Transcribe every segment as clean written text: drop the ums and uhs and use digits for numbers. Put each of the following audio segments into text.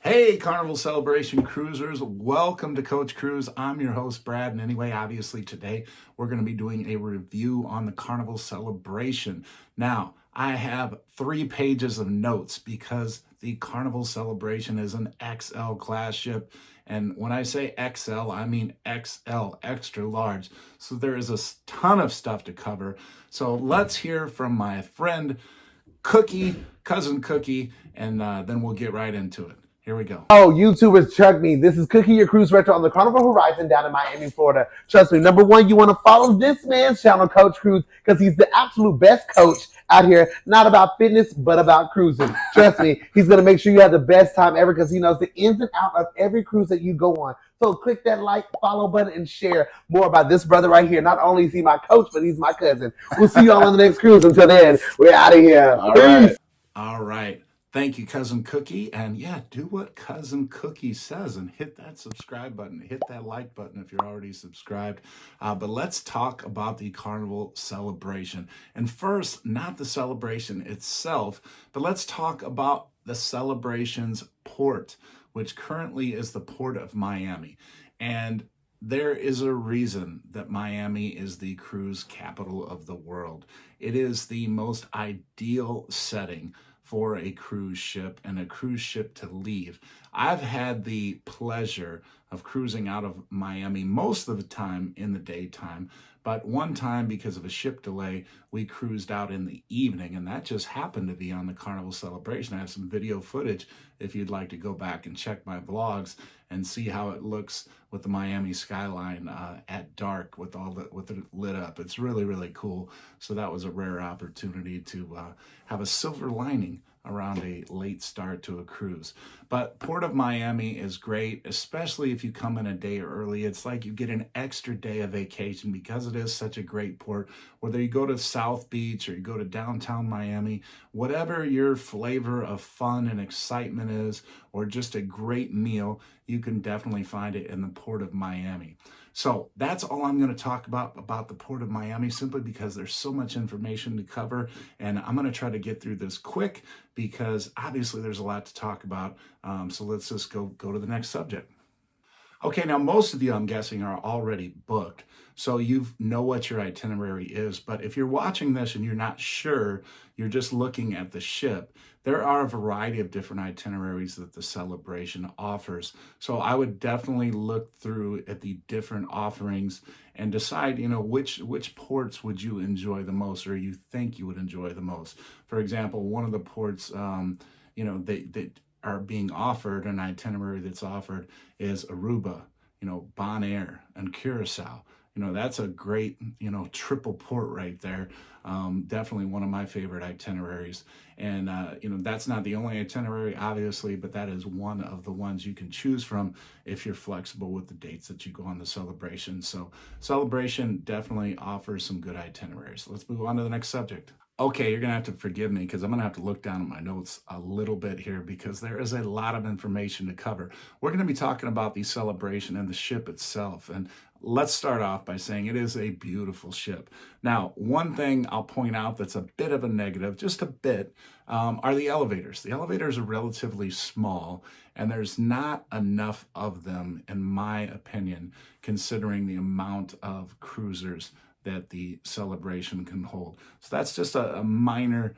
Hey, Carnival Celebration Cruisers, welcome to Coach Cruise. I'm your host, Brad, and anyway, obviously today we're going to be doing a review on the Carnival Celebration. Now, I have 3 pages of notes because the Carnival Celebration is an XL class ship, and when I say XL, I mean XL, extra large. So there is a ton of stuff to cover. So let's hear from my friend cousin Cookie, and then we'll get right into it. Here we go. Oh, YouTubers, check me. This is Cookie, your cruise retro on the Carnival Horizon down in Miami, Florida. Trust me, number one, you want to follow this man's channel, Coach Cruise, because he's the absolute best coach out here, not about fitness, but about cruising. Trust me, he's going to make sure you have the best time ever because he knows the ins and outs of every cruise that you go on. So click that like, follow button, and share more about this brother right here. Not only is he my coach, but he's my cousin. We'll see you all on the next cruise. Until then, we're out of here. Peace. All right. Thank you, Cousin Cookie. And yeah, do what Cousin Cookie says and hit that subscribe button. Hit that like button if you're already subscribed. But let's talk about the Carnival Celebration. And first, not the celebration itself, but let's talk about the celebration's port, which currently is the Port of Miami. And there is a reason that Miami is the cruise capital of the world. It is the most ideal setting for a cruise ship and a cruise ship to leave. I've had the pleasure of cruising out of Miami most of the time in the daytime, but one time because of a ship delay, we cruised out in the evening, and that just happened to be on the Carnival Celebration. I have some video footage if you'd like to go back and check my vlogs and see how it looks with the Miami skyline at dark with it lit up. It's really, really cool. So that was a rare opportunity to have a silver lining around a late start to a cruise. But Port of Miami is great, especially if you come in a day early. It's like you get an extra day of vacation because it is such a great port. Whether you go to South Beach or you go to downtown Miami, whatever your flavor of fun and excitement is, or just a great meal, you can definitely find it in the Port of Miami. So that's all I'm going to talk about the Port of Miami, simply because there's so much information to cover, and I'm going to try to get through this quick because obviously there's a lot to talk about. So let's just go to the next subject. Okay, now most of you, I'm guessing, are already booked, so you know what your itinerary is. But if you're watching this and you're not sure, you're just looking at the ship, there are a variety of different itineraries that the celebration offers. So I would definitely look through at the different offerings and decide, which ports would you enjoy the most, or you think you would enjoy the most. For example, one of the ports, they are being offered, an itinerary that's offered is Aruba, Bonaire, and Curacao. That's a great, triple port right there. Definitely one of my favorite itineraries. And, that's not the only itinerary, obviously, but that is one of the ones you can choose from if you're flexible with the dates that you go on the celebration. So celebration definitely offers some good itineraries. Let's move on to the next subject. Okay, you're going to have to forgive me because I'm going to have to look down at my notes a little bit here because there is a lot of information to cover. We're going to be talking about the celebration and the ship itself. And let's start off by saying it is a beautiful ship. Now, one thing I'll point out that's a bit of a negative, just a bit, are the elevators. The elevators are relatively small, and there's not enough of them, in my opinion, considering the amount of cruisers that the celebration can hold. So that's just a minor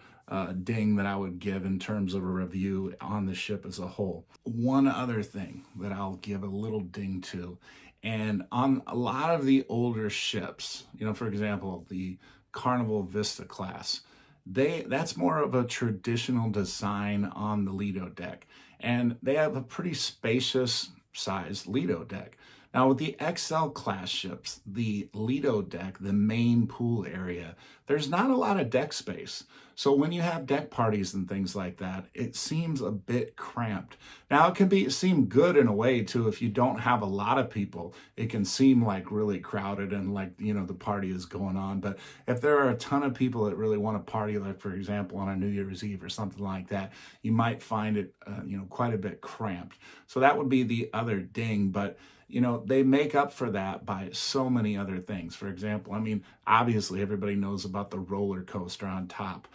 ding that I would give in terms of a review on the ship as a whole. One other thing that I'll give a little ding to, and on a lot of the older ships, for example, the Carnival Vista class, that's more of a traditional design on the Lido deck, and they have a pretty spacious sized Lido deck. Now, with the XL class ships, the Lido deck, the main pool area, there's not a lot of deck space. So when you have deck parties and things like that, it seems a bit cramped. Now, it can seem good in a way, too. If you don't have a lot of people, it can seem like really crowded and like, the party is going on. But if there are a ton of people that really want to party, like, for example, on a New Year's Eve or something like that, you might find it, quite a bit cramped. So that would be the other ding. But they make up for that by so many other things. For example, obviously everybody knows about the roller coaster on top.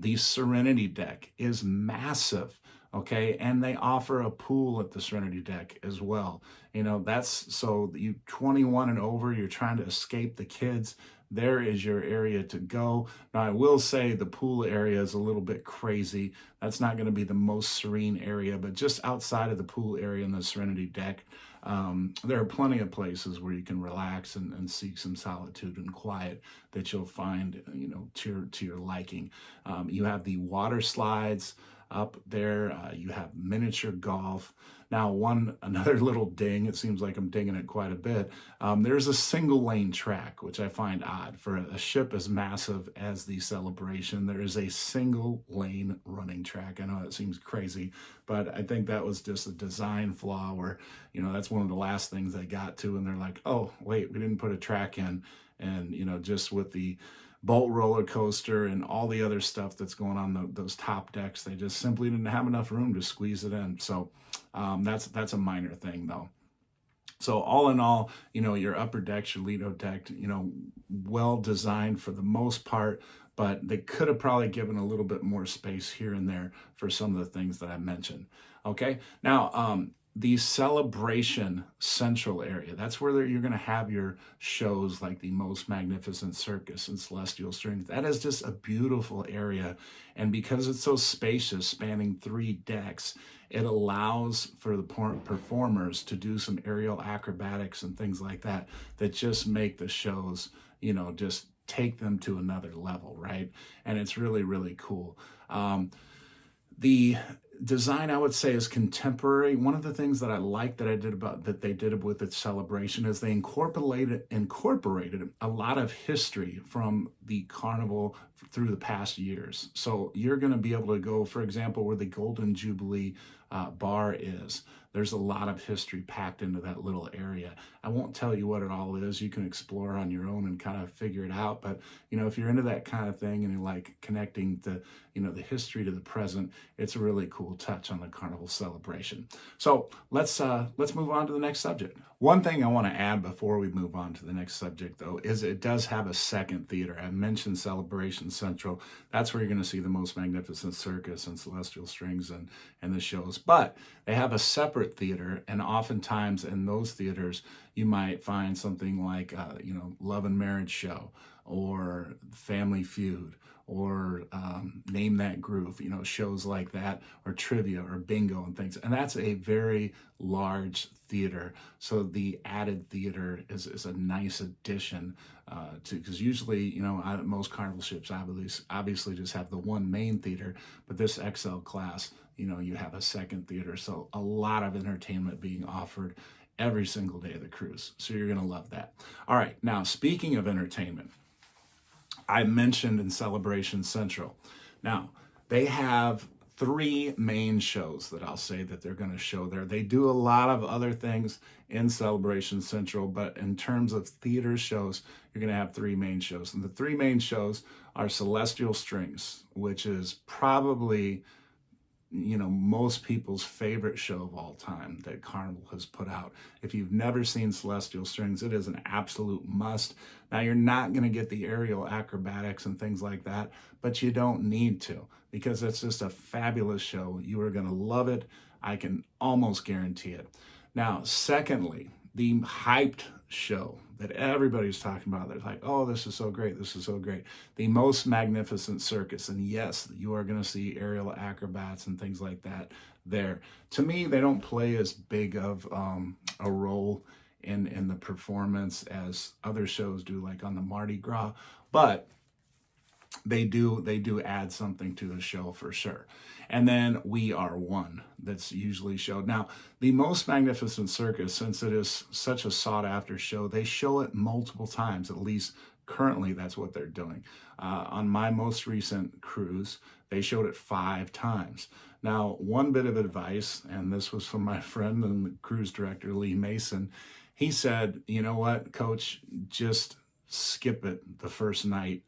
The Serenity deck is massive Okay, and they offer a pool at the Serenity deck as well. That's so you 21 and over, you're trying to escape the kids. There is your area to go. Now, I will say the pool area is a little bit crazy. That's not going to be the most serene area, but just outside of the pool area in the Serenity deck, there are plenty of places where you can relax and seek some solitude and quiet that you'll find, to your liking. You have the water slides up there. You have miniature golf. Now, another little ding, it seems like I'm dinging it quite a bit. There's a single lane track, which I find odd. For a ship as massive as the Celebration, there is a single lane running track. I know that seems crazy, but I think that was just a design flaw where, that's one of the last things they got to. And they're like, oh, wait, we didn't put a track in. And, just with the Bolt roller coaster and all the other stuff that's going on those top decks, they just simply didn't have enough room to squeeze it in. So that's a minor thing though. So all in all, your upper decks, your Lido deck, well designed for the most part, but they could have probably given a little bit more space here and there for some of the things that I mentioned. Okay, now the Celebration Central area, that's where you're going to have your shows like the Most Magnificent Circus and Celestial Strings. That is just a beautiful area. And because it's so spacious, spanning 3 decks, it allows for the performers to do some aerial acrobatics and things like that just make the shows, just take them to another level, right? And it's really, really cool. The design, I would say, is contemporary. One of the things that I like that they did with its Celebration is they incorporated a lot of history from the carnival through the past years. So you're going to be able to go, for example, where the Golden Jubilee bar is. There's a lot of history packed into that little area. I won't tell you what it all is. You can explore on your own and kind of figure it out. But, if you're into that kind of thing and you like connecting the history to the present, it's a really cool touch on the Carnival Celebration. So let's move on to the next subject. One thing I want to add before we move on to the next subject, though, is it does have a second theater. I mentioned Celebration Central. That's where you're going to see the Most Magnificent Circus and Celestial Strings and the shows. But they have a separate theater, and oftentimes in those theaters, you might find something like, Love and Marriage Show or Family Feud or Name That Groove, shows like that, or trivia or bingo and things. And that's a very large theater. So the added theater is a nice addition because usually, most carnival ships obviously just have the one main theater, but this XL class, you have a second theater. So a lot of entertainment being offered every single day of the cruise. So you're going to love that. All right. Now, speaking of entertainment, I mentioned in Celebration Central. Now, they have 3 main shows that I'll say that they're going to show there. They do a lot of other things in Celebration Central, but in terms of theater shows, you're going to have 3 main shows. And the 3 main shows are Celestial Strings, which is probably most people's favorite show of all time that Carnival has put out. If you've never seen Celestial Strings, it is an absolute must. Now, you're not going to get the aerial acrobatics and things like that, but you don't need to, because it's just a fabulous show. You are going to love it. I can almost guarantee it. Now, secondly, the hyped show that everybody's talking about. They're like, oh, this is so great. This is so great. The Most Magnificent Circus. And yes, you are going to see aerial acrobats and things like that there. To me, they don't play as big of a role in the performance as other shows do, like on the Mardi Gras, but they do add something to the show for sure. And then We Are One, that's usually showed. Now, the Most Magnificent Circus, since it is such a sought after show, they show it multiple times. At least currently that's what they're doing. On my most recent cruise, they showed it 5 times. Now, one bit of advice, and this was from my friend and the cruise director, Lee Mason. He said, you know what, Coach, just skip it the first night.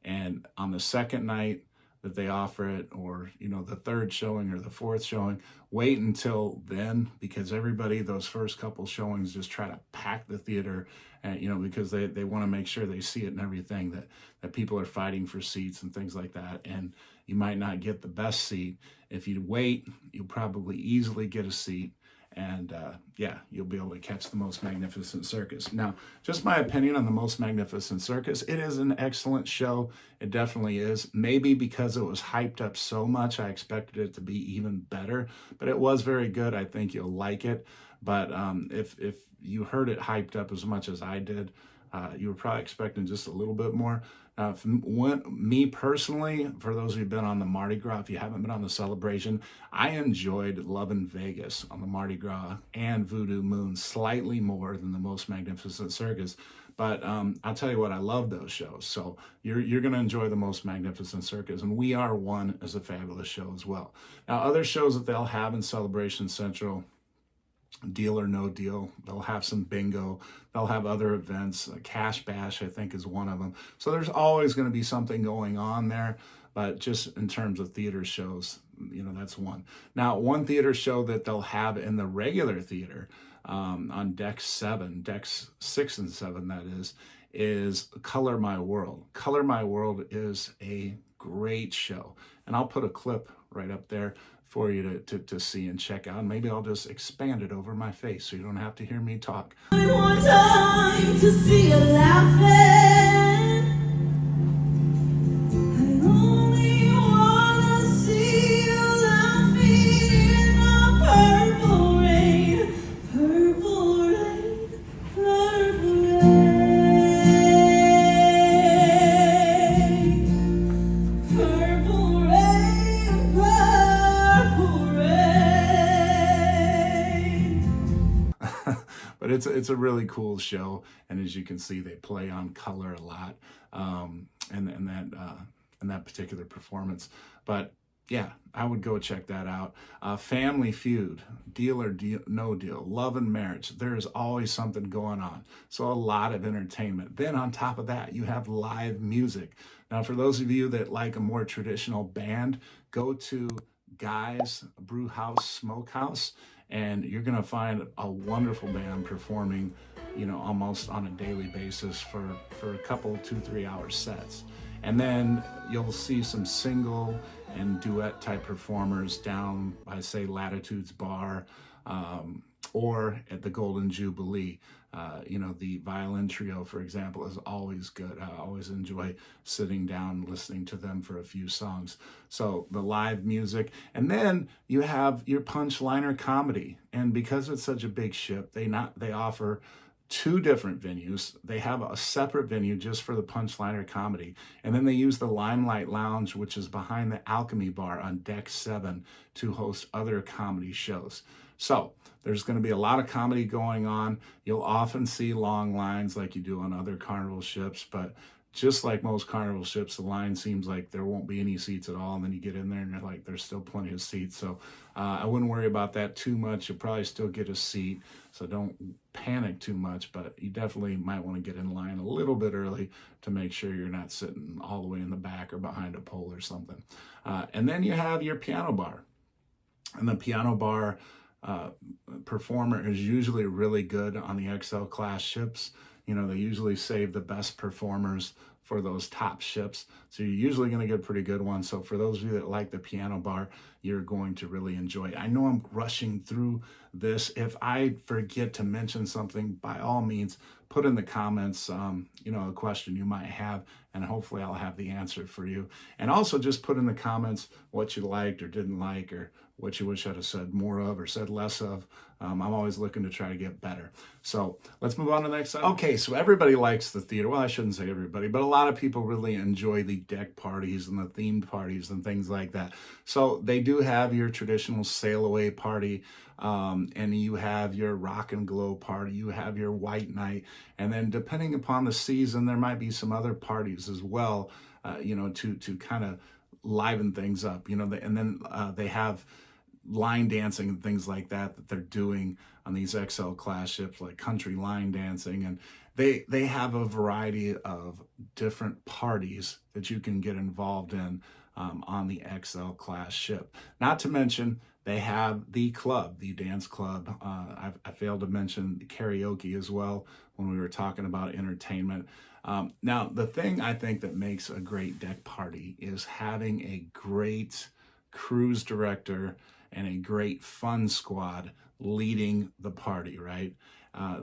And on the second night, that they offer it, or the third showing or the fourth showing. Wait until then, because everybody, those first couple showings, just try to pack the theater, and because they want to make sure they see it and everything, that people are fighting for seats and things like that, and you might not get the best seat. If you wait, you'll probably easily get a seat, and yeah, you'll be able to catch the Most Magnificent Circus. Now, just my opinion on the Most Magnificent Circus, it is an excellent show. It definitely is. Maybe because it was hyped up so much, I expected it to be even better, but it was very good. I think you'll like it. But if you heard it hyped up as much as I did, you were probably expecting just a little bit more. Me personally, for those who've been on the Mardi Gras, if you haven't been on the celebration, I enjoyed Lovin' Vegas on the Mardi Gras and Voodoo Moon slightly more than the Most Magnificent Circus. But I'll tell you what, I love those shows. So you're going to enjoy the Most Magnificent Circus. And We Are One is a fabulous show as well. Now, other shows that they'll have in Celebration Central, Deal or No Deal. They'll have some bingo. They'll have other events. Cash Bash, I think, is one of them. So there's always going to be something going on there. But just in terms of theater shows, that's one. Now, one theater show that they'll have in the regular theater on decks 6 and 7, that is Color My World. Color My World is a great show. And I'll put a clip right up there for you to see and check out. Maybe I'll just expand it over my face so you don't have to hear me talk. One more time to see you laughing. I only wanna see you laughing in the purple rain, purple rain, purple rain, purple rain, purple rain. But it's a really cool show, and as you can see, they play on color a lot, in that particular performance. But yeah, I would go check that out. Family Feud, Deal or No Deal, Love and Marriage. There is always something going on. So a lot of entertainment. Then on top of that, you have live music. Now, for those of you that like a more traditional band, go to Guy's Brew House Smokehouse, and you're going to find a wonderful band performing, almost on a daily basis for a couple 2-3 hour sets. And then you'll see some single and duet type performers down by, say, Latitudes Bar, or at the Golden Jubilee. The violin trio, for example, is always good. I always enjoy sitting down listening to them for a few songs. So the live music, and then you have your punchliner comedy. And because it's such a big ship, they offer 2 different venues. They have a separate venue just for the punchliner comedy. And then they use the Limelight Lounge, which is behind the Alchemy Bar on deck 7, to host other comedy shows. So there's going to be a lot of comedy going on. You'll often see long lines like you do on other Carnival ships, but just like most Carnival ships, the line seems like there won't be any seats at all, and then you get in there and you're like, there's still plenty of seats. So I wouldn't worry about that too much. You'll probably still get a seat, so don't panic too much, but you definitely might want to get in line a little bit early to make sure you're not sitting all the way in the back or behind a pole or something. And then you have your piano bar. And the piano bar performer is usually really good on the XL class ships. They usually save the best performers for those top ships. So you're usually going to get a pretty good one. So for those of you that like the piano bar, you're going to really enjoy it. I know I'm rushing through this. If I forget to mention something, by all means, put in the comments, a question you might have, and hopefully I'll have the answer for you. And also just put in the comments what you liked or didn't like, or what you wish I'd have said more of or said less of. I'm always looking to try to get better. So let's move on to the next item. Okay, so everybody likes the theater. Well, I shouldn't say everybody, but a lot of people really enjoy the deck parties and the themed parties and things like that. So they do have your traditional sail away party, and you have your rock and glow party, you have your white night, and then depending upon the season, there might be some other parties as well, to kind of liven things up, and then they have line dancing and things like that they're doing on these XL class ships, like country line dancing, and they have a variety of different parties that you can get involved in on the XL class ship. Not to mention, they have the club, the dance club. I failed to mention the karaoke as well when we were talking about entertainment. Now, the thing I think that makes a great deck party is having a great cruise director and a great fun squad leading the party, right?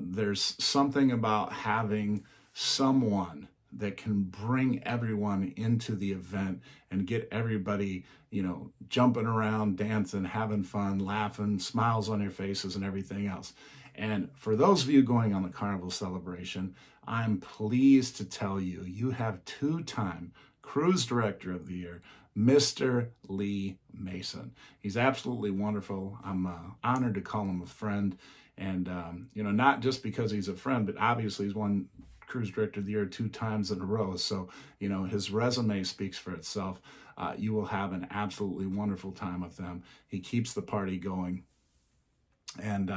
There's something about having someone that can bring everyone into the event and get everybody, jumping around, dancing, having fun, laughing, smiles on your faces and everything else. And for those of you going on the Carnival celebration, I'm pleased to tell you, you have two-time Cruise Director of the Year, Mr. Lee Mason. He's absolutely wonderful. I'm honored to call him a friend. And, not just because he's a friend, but obviously he's won Cruise Director of the Year 2 times in a row. So, his resume speaks for itself. You will have an absolutely wonderful time with him. He keeps the party going. And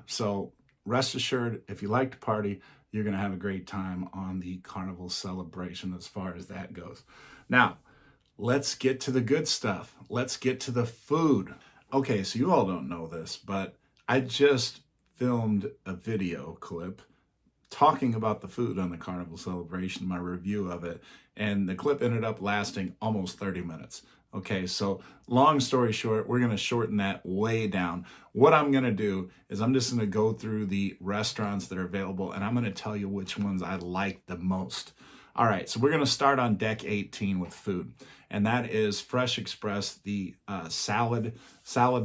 so rest assured, if you like to party, you're going to have a great time on the Carnival celebration as far as that goes. Now, let's get to the good stuff. Let's get to the food. Okay, so you all don't know this, but I just filmed a video clip talking about the food on the Carnival celebration, my review of it, and the clip ended up lasting almost 30 minutes. Okay, so long story short, we're going to shorten that way down. What I'm going to do is I'm just going to go through the restaurants that are available, and I'm going to tell you which ones I like the most. All right, so we're going to start on deck 18 with food, and that is Fresh Express, the salad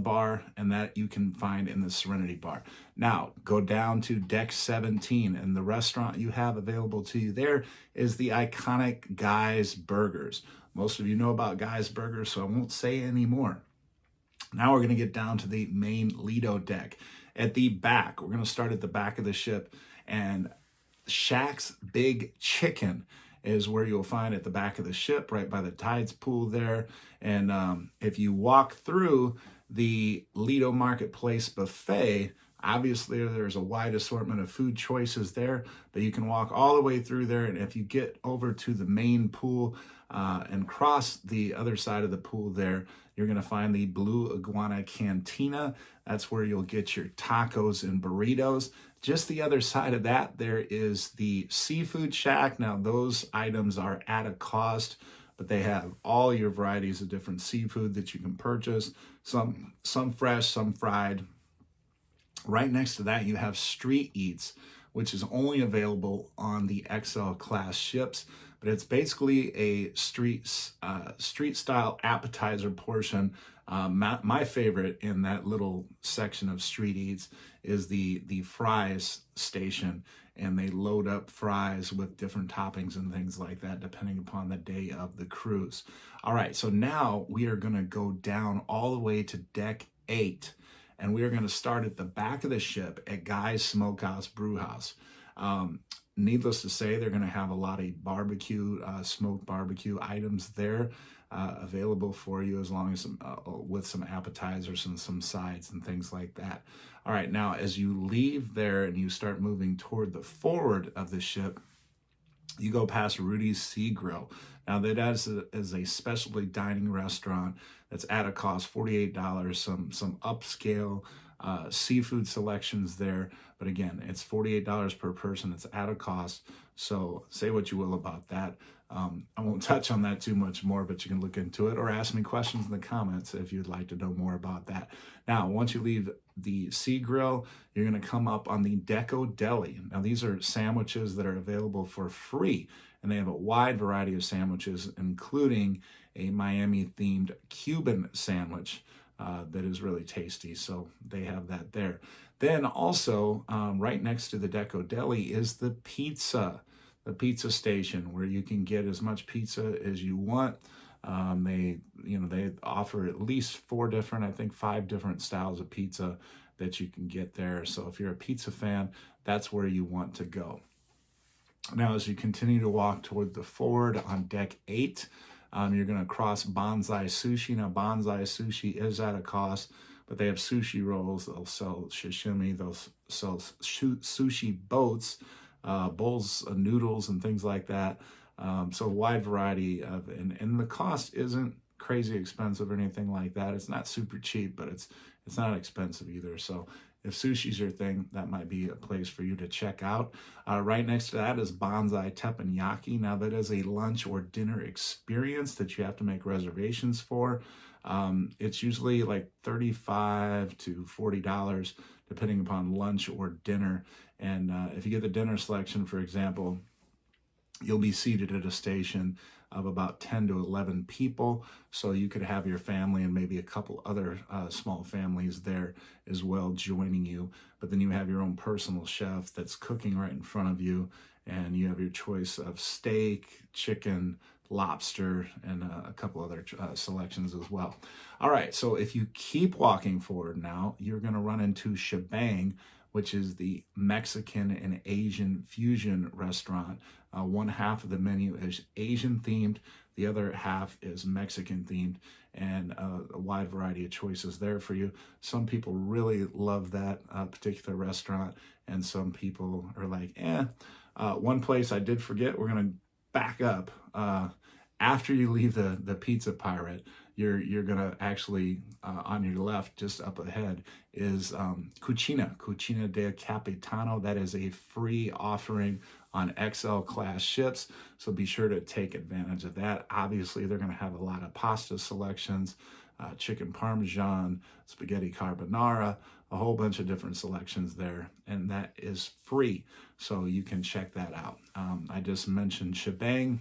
bar, and that you can find in the Serenity Bar. Now, go down to deck 17, and the restaurant you have available to you there is the iconic Guy's Burgers. Most of you know about Guy's Burgers, so I won't say any more. Now we're going to get down to the main Lido deck. At the back, we're going to start at the back of the ship, and Shaq's Big Chicken is where you'll find at the back of the ship, right by the tides pool there. And if you walk through the Lido Marketplace buffet, obviously there's a wide assortment of food choices there, but you can walk all the way through there. And if you get over to the main pool and cross the other side of the pool there, you're going to find the Blue Iguana Cantina. That's where you'll get your tacos and burritos. Just the other side of that, there is the Seafood Shack. Now, those items are at a cost, but they have all your varieties of different seafood that you can purchase. Some fresh, some fried. Right next to that, you have Street Eats, which is only available on the XL class ships, but it's basically a street style appetizer portion. My favorite in that little section of Street Eats is the fries station, and they load up fries with different toppings and things like that depending upon the day of the cruise. All right, so now we are going to go down all the way to deck 8, and we are going to start at the back of the ship at Guy's Smokehouse Brewhouse. Needless to say, they're going to have a lot of barbecue, smoked barbecue items there available for you, as long as with some appetizers and some sides and things like that. All right, now as you leave there and you start moving toward the forward of the ship, you go past Rudy's Sea Grill. Now that is a specialty dining restaurant that's at a cost $48. Some upscale seafood selections there, but again, it's $48 per person. It's at a cost, so say what you will about that. I won't touch on that too much more, but you can look into it or ask me questions in the comments if you'd like to know more about that. Now, once you leave the Sea Grill, you're going to come up on the Deco Deli. Now, these are sandwiches that are available for free, and they have a wide variety of sandwiches, including a Miami-themed Cuban sandwich that is really tasty, so they have that there. Then also, right next to the Deco Deli is the pizza station, where you can get as much pizza as you want. They offer at least 5 different styles of pizza that you can get there. So if you're a pizza fan, that's where you want to go. Now, as you continue to walk toward the forward on deck 8, you're going to cross Bonsai Sushi. Now, Bonsai Sushi is at a cost, but they have sushi rolls. They'll sell sashimi. They'll sell sushi boats, bowls of noodles and things like that. So a wide variety of, and the cost isn't crazy expensive or anything like that. It's not super cheap, but it's not expensive either. So if sushi's your thing, that might be a place for you to check out. Right next to that is Bonsai Teppanyaki. Now that is a lunch or dinner experience that you have to make reservations for. It's usually like $35 to $40 depending upon lunch or dinner. And if you get the dinner selection, for example, you'll be seated at a station of about 10 to 11 people. So you could have your family and maybe a couple other small families there as well joining you. But then you have your own personal chef that's cooking right in front of you. And you have your choice of steak, chicken, lobster, and a couple other selections as well. All right, so if you keep walking forward now, you're going to run into Shebang, which is the Mexican and Asian fusion restaurant. One half of the menu is Asian themed, the other half is Mexican themed, and a wide variety of choices there for you. Some people really love that particular restaurant, and some people are like, eh. One place I did forget, we're going to back up. After you leave the Pizza Pirate, you're gonna actually on your left, just up ahead, is Cucina del Capitano. That is a free offering on XL class ships, so be sure to take advantage of that. Obviously, they're gonna have a lot of pasta selections, chicken parmesan, spaghetti carbonara, a whole bunch of different selections there, and that is free, so you can check that out. I just mentioned Shebang,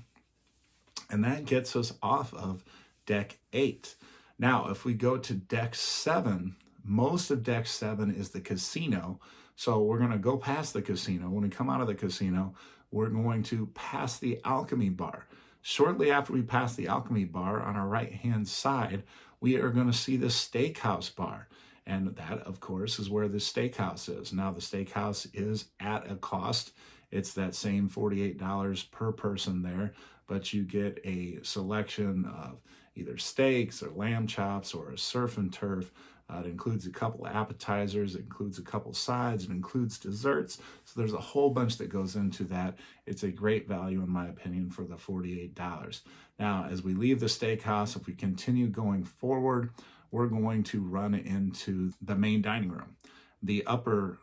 and that gets us off of deck 8. Now, if we go to deck 7, most of deck 7 is the casino. So we're going to go past the casino. When we come out of the casino, we're going to pass the Alchemy Bar. Shortly after we pass the Alchemy Bar, on our right-hand side, we are going to see the Steakhouse Bar. And that, of course, is where the steakhouse is. Now, the steakhouse is at a cost. It's that same $48 per person there, but you get a selection of either steaks or lamb chops or a surf and turf. It includes a couple appetizers, it includes a couple sides, it includes desserts. So there's a whole bunch that goes into that. It's a great value, in my opinion, for the $48. Now, as we leave the steakhouse, if we continue going forward, we're going to run into the main dining room, the upper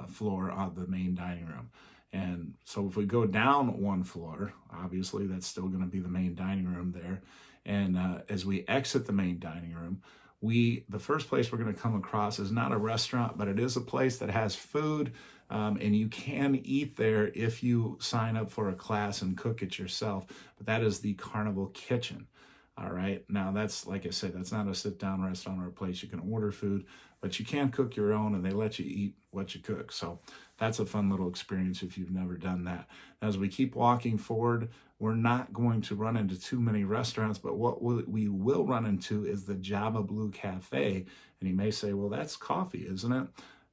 floor of the main dining room. And so if we go down one floor, obviously that's still going to be the main dining room there. And as we exit the main dining room, the first place we're going to come across is not a restaurant, but it is a place that has food, and you can eat there if you sign up for a class and cook it yourself. But that is the Carnival Kitchen. All right. Now, that's, like I said, that's not a sit-down restaurant or a place you can order food, but you can cook your own, and they let you eat what you cook. So that's a fun little experience if you've never done that. As we keep walking forward, we're not going to run into too many restaurants, but what we will run into is the Java Blue Cafe. And you may say, well, that's coffee, isn't it?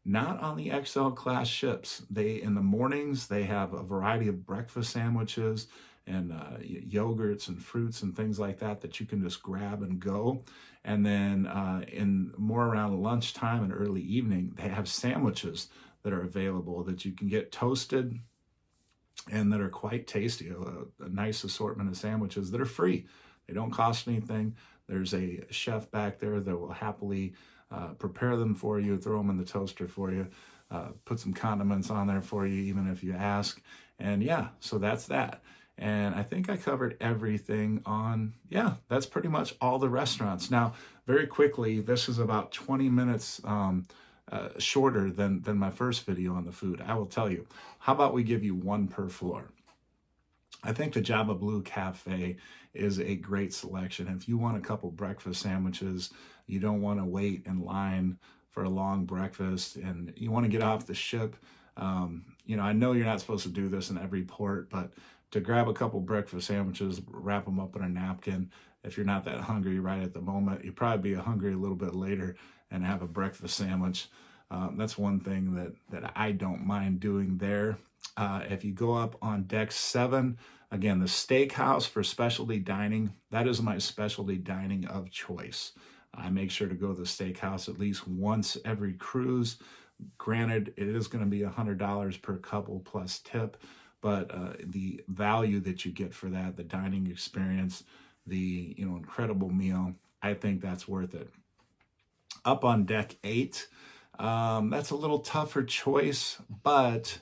Not on the XL class ships. In the mornings, they have a variety of breakfast sandwiches and yogurts and fruits and things like that you can just grab and go. And then in more around lunchtime and early evening, they have sandwiches that are available that you can get toasted and that are quite tasty. A nice assortment of sandwiches that are free. They don't cost anything. There's a chef back there that will happily prepare them for you, throw them in the toaster for you, put some condiments on there for you, even if you ask. And yeah, so that's that. And I think I covered everything on, that's pretty much all the restaurants. Now, very quickly, this is about 20 minutes shorter than my first video on the food. I will tell you. How about we give you one per floor? I think the Java Blue Cafe is a great selection. If you want a couple breakfast sandwiches, you don't want to wait in line for a long breakfast, and you want to get off the ship. I know you're not supposed to do this in every port, but to grab a couple breakfast sandwiches, wrap them up in a napkin. If you're not that hungry right at the moment, you'll probably be hungry a little bit later and have a breakfast sandwich. That's one thing that I don't mind doing there. If you go up on deck 7, again, the steakhouse for specialty dining, that is my specialty dining of choice. I make sure to go to the steakhouse at least once every cruise. Granted, it is going to be $100 per couple plus tip, but the value that you get for that, the dining experience, the incredible meal, I think that's worth it. Up on deck 8, that's a little tougher choice, but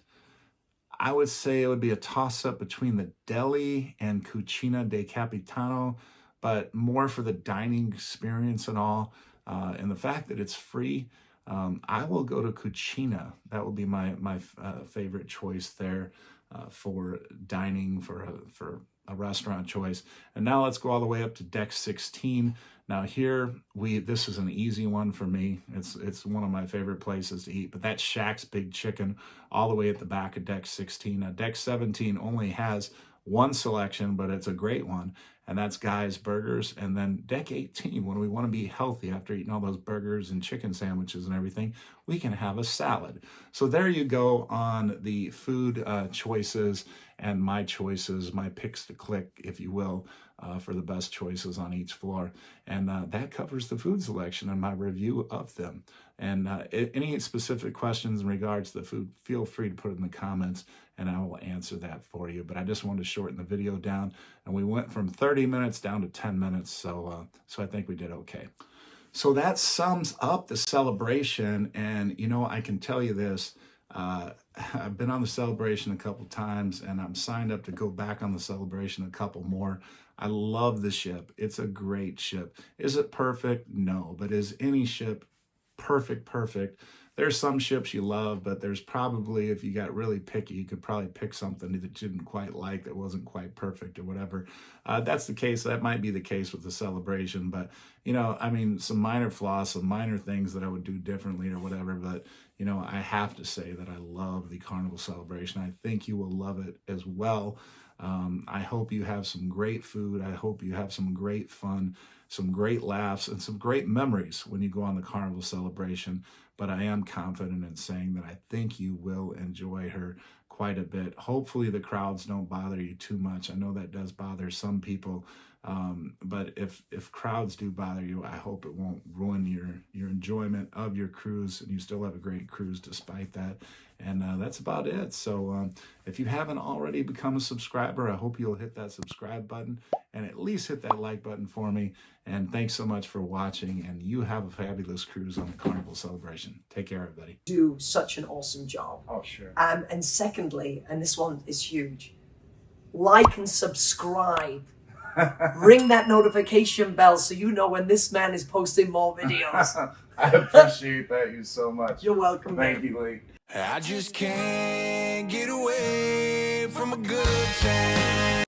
I would say it would be a toss-up between the deli and Cucina de Capitano, but more for the dining experience and all, and the fact that it's free. I will go to Cucina. That will be my favorite choice there for dining, for a restaurant choice. And now let's go all the way up to deck 16. Now here, this is an easy one for me. It's one of my favorite places to eat, but that's Shaq's Big Chicken all the way at the back of deck 16. Now deck 17 only has one selection, but it's a great one, and that's Guy's Burgers. And then deck 18, when we want to be healthy after eating all those burgers and chicken sandwiches and everything, we can have a salad. So there you go on the food choices and my choices, my picks to click, if you will, for the best choices on each floor. And that covers the food selection and my review of them. And any specific questions in regards to the food, feel free to put it in the comments and I will answer that for you. But I just wanted to shorten the video down, and we went from 30 minutes down to 10 minutes. So I think we did okay. So that sums up the celebration. And, I can tell you this, I've been on the celebration a couple times, and I'm signed up to go back on the celebration a couple more. I love the ship. It's a great ship. Is it perfect? No. But is any ship perfect? There's some ships you love, but there's probably, if you got really picky, you could probably pick something that you didn't quite like, that wasn't quite perfect or whatever. That's the case. That might be the case with the celebration, but some minor flaws, some minor things that I would do differently or whatever. But I have to say that I love the Carnival celebration. I think you will love it as well. I hope you have some great food. I hope you have some great fun, some great laughs, and some great memories when you go on the Carnival celebration. But I am confident in saying that I think you will enjoy her quite a bit. Hopefully the crowds don't bother you too much. I know that does bother some people. But if crowds do bother you, I hope it won't ruin your enjoyment of your cruise, and you still have a great cruise despite that. And that's about it. So if you haven't already become a subscriber, I hope you'll hit that subscribe button and at least hit that like button for me. And thanks so much for watching, and you have a fabulous cruise on the Carnival celebration. Take care, everybody. Do such an awesome job. Oh, sure. And secondly, and this one is huge, like and subscribe. Ring that notification bell so you know when this man is posting more videos. I appreciate that, you so much. You're welcome. Thank you, Lee. I just can't get away from a good time.